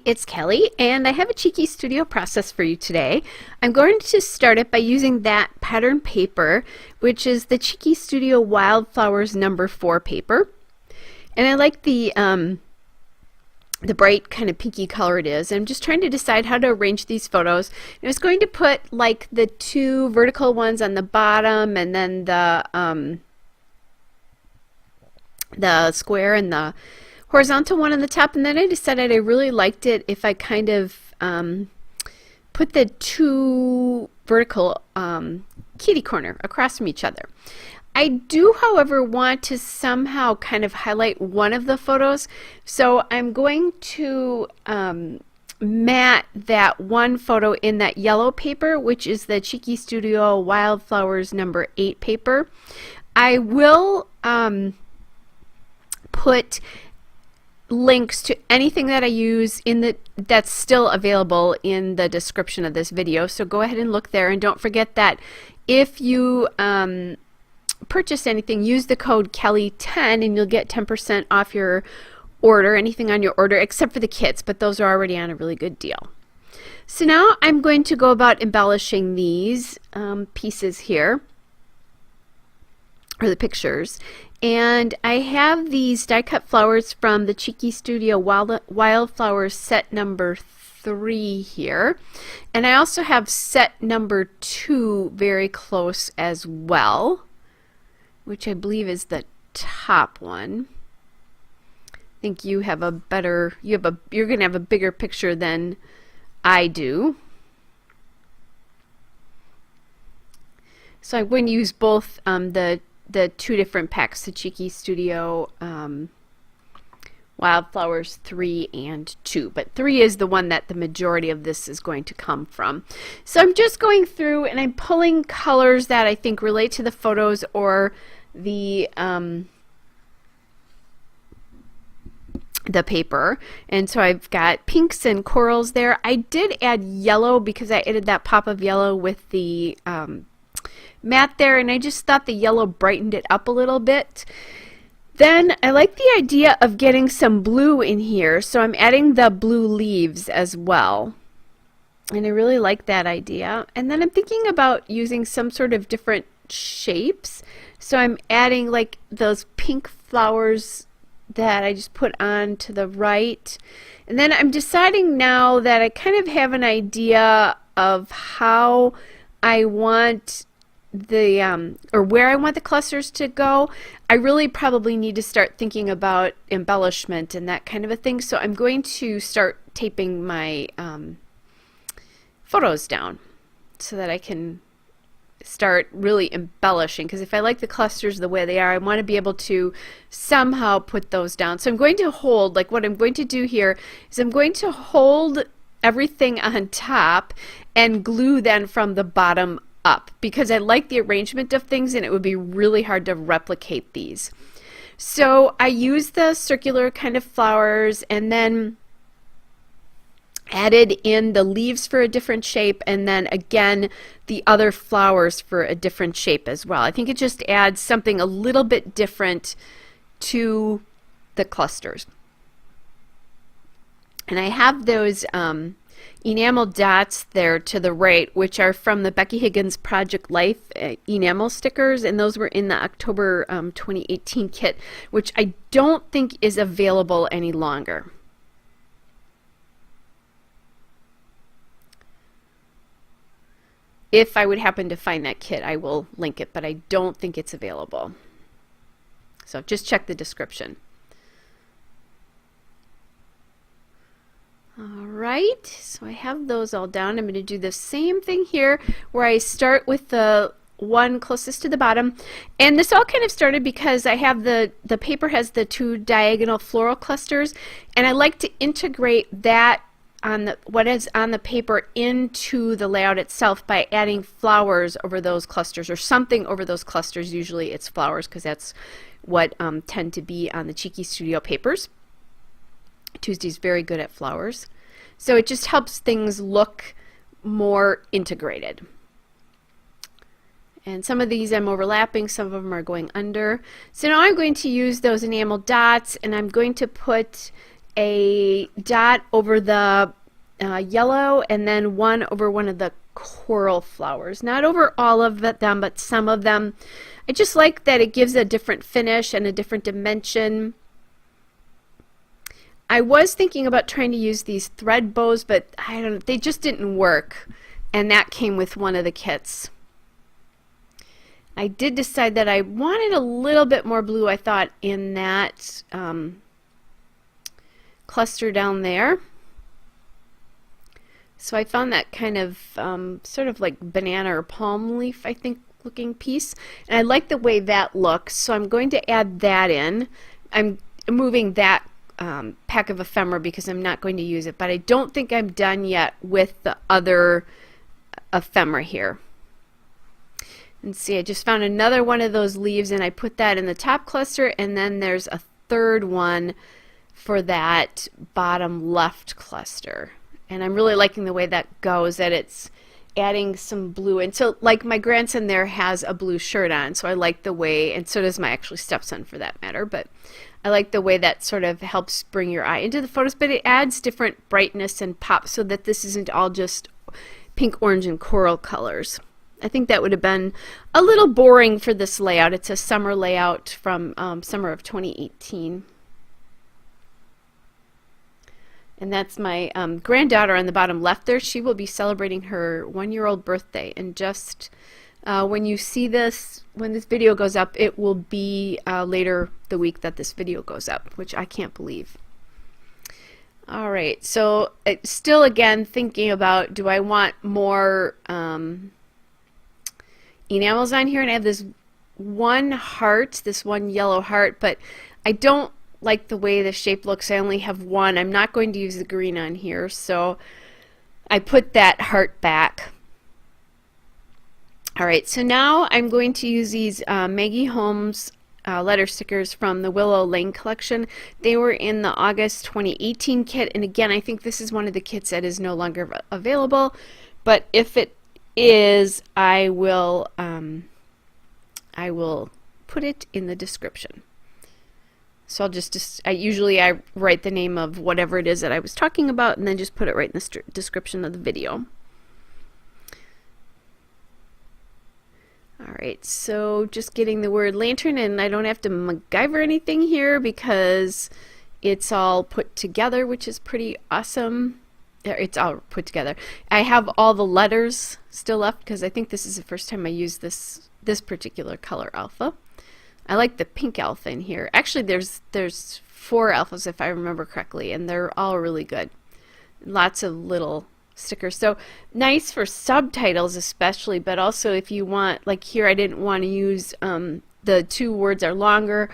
everybody, it's Kelly, and I have a cheeky studio process for you today. I'm going to start it by using that pattern paper, which is the Cheeky Studio Wildflowers number 4 paper. And I like the bright kind of pinky color it is. I'm just trying to decide how to arrange these photos. I was going to put like the 2 vertical ones on the bottom, and then the square and the horizontal one on the top, and then I decided I really liked it if I kind of put the 2 vertical kitty corner across from each other. I do, however, want to somehow kind of highlight one of the photos, so I'm going to mat that one photo in that yellow paper, which is the Cheeky Studio Wildflowers number 8 paper. I will put links to anything that I use that's still available in the description of this video, so go ahead and look there, and don't forget that if you purchase anything, use the code Kelly10 and you'll get 10% off your order, anything on your order except for the kits, but those are already on a really good deal. So now I'm going to go about embellishing these pieces here, or the pictures. And I have these die cut flowers from the Cheeky Studio Wildflowers set number 3 here. And I also have set number 2 very close as well, which I believe is the top one. I think you have a better, you're going to have a bigger picture than I do. So I'm going to use both the 2 different packs, the Cheeky Studio Wildflowers 3 and 2, but 3 is the one that the majority of this is going to come from. So I'm just going through and I'm pulling colors that I think relate to the photos or the paper, and so I've got pinks and corals there. I did add yellow because I added that pop of yellow with the mat there, and I just thought the yellow brightened it up a little bit. Then I like the idea of getting some blue in here, so I'm adding the blue leaves as well, and I really like that idea. And then I'm thinking about using some sort of different shapes, so I'm adding like those pink flowers that I just put on to the right. And then I'm deciding now that I kind of have an idea of how I want the or where I want the clusters to go. I really probably need to start thinking about embellishment and that kind of a thing, so I'm going to start taping my photos down so that I can start really embellishing, because if I like the clusters the way they are, I want to be able to somehow put those down. So I'm going to hold, like what I'm going to do here is I'm going to hold everything on top and glue then from the bottom up, because I like the arrangement of things and it would be really hard to replicate these. So I use the circular kind of flowers and then added in the leaves for a different shape, and then again the other flowers for a different shape as well. I think it just adds something a little bit different to the clusters. And I have those enamel dots there to the right, which are from the Becky Higgins Project Life enamel stickers, and those were in the October 2018 kit, which I don't think is available any longer. If I would happen to find that kit, I will link it, but I don't think it's available. So just check the description. Alright, so I have those all down. I'm going to do the same thing here where I start with the one closest to the bottom. And this all kind of started because I have the paper has the 2 diagonal floral clusters, and I like to integrate that on what is on the paper into the layout itself by adding flowers over those clusters, or something over those clusters. Usually it's flowers because that's what tend to be on the Cheeky Studio papers. Tuesday's very good at flowers, so it just helps things look more integrated. And some of these I'm overlapping, some of them are going under. So now I'm going to use those enamel dots, and I'm going to put a dot over the yellow, and then one over one of the coral flowers. Not over all of them, but some of them. I just like that it gives a different finish and a different dimension. I was thinking about trying to use these thread bows, but I don't know, they just didn't work, and that came with one of the kits. I did decide that I wanted a little bit more blue, I thought, in that cluster down there. So I found that kind of sort of like banana or palm leaf, I think, looking piece. And I like the way that looks, so I'm going to add that in. I'm moving that pack of ephemera because I'm not going to use it, but I don't think I'm done yet with the other ephemera here. And see, I just found another one of those leaves, and I put that in the top cluster, and then there's a third one for that bottom left cluster. And I'm really liking the way that goes, that it's adding some blue. And so, like, my grandson there has a blue shirt on, so I like the way, and so does my actually stepson for that matter, but I like the way that sort of helps bring your eye into the photos, but it adds different brightness and pop so that this isn't all just pink, orange, and coral colors. I think that would have been a little boring for this layout. It's a summer layout from summer of 2018. And that's my granddaughter on the bottom left there. She will be celebrating her 1-year-old birthday. And just when you see this, when this video goes up, it will be later the week that this video goes up, which I can't believe. All right, so still again thinking about, do I want more enamels on here? And I have this one heart, this one yellow heart, but I don't like the way the shape looks. I only have one. I'm not going to use the green on here, so I put that heart back. All right, so now I'm going to use these Maggie Holmes letter stickers from the Willow Lane collection. They were in the August 2018 kit, and again, I think this is one of the kits that is no longer available, but if it is, I will put it in the description. So I'll just usually I write the name of whatever it is that I was talking about, and then just put it right in the description of the video. All right, so just getting the word lantern, and I don't have to MacGyver anything here because it's all put together, which is pretty awesome. It's all put together. I have all the letters still left because I think this is the first time I used this particular color alpha. I like the pink alpha in here. Actually, there's 4 alphas if I remember correctly, and they're all really good. Lots of little stickers. So nice for subtitles especially, but also if you want, like here I didn't want to use the 2 words are longer,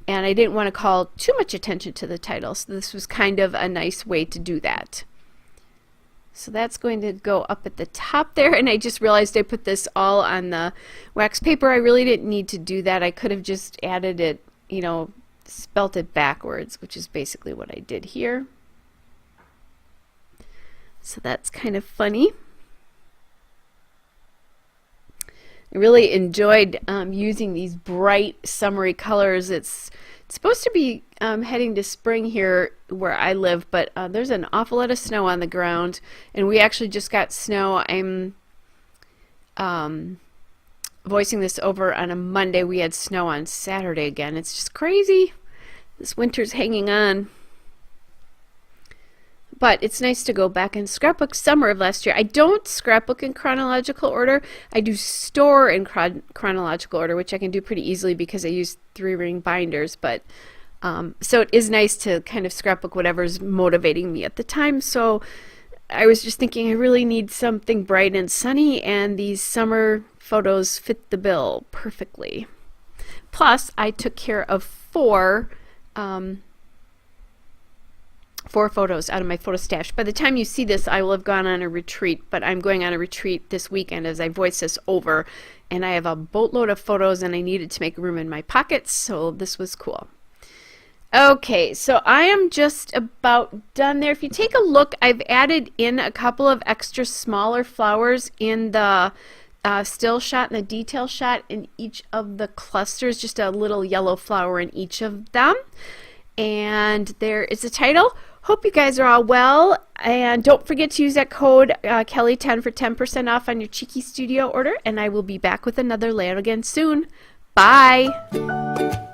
and I didn't want to call too much attention to the title, so this was kind of a nice way to do that. So that's going to go up at the top there, and I just realized I put this all on the wax paper. I really didn't need to do that. I could have just added it, you know, spelt it backwards, which is basically what I did here. So that's kind of funny. I really enjoyed using these bright summery colors. It's supposed to be heading to spring here where I live, but there's an awful lot of snow on the ground, and we actually just got snow. I'm voicing this over on a Monday. We had snow on Saturday again. It's just crazy. This winter's hanging on. But it's nice to go back and scrapbook summer of last year. I don't scrapbook in chronological order. I do store in chronological order, which I can do pretty easily because I use 3-ring binders. But so it is nice to kind of scrapbook whatever's motivating me at the time. So I was just thinking I really need something bright and sunny, and these summer photos fit the bill perfectly. Plus, I took care of 4 photos out of my photo stash. By the time you see this, I will have gone on a retreat, but I'm going on a retreat this weekend as I voice this over, and I have a boatload of photos, and I needed to make room in my pockets, so this was cool. Okay, so I am just about done there. If you take a look, I've added in a couple of extra smaller flowers in the still shot and the detail shot in each of the clusters, just a little yellow flower in each of them. and there is a title. Hope you guys are all well, and don't forget to use that code Kelly10 for 10% off on your Cheeky Studio order, and I will be back with another layout again soon. Bye!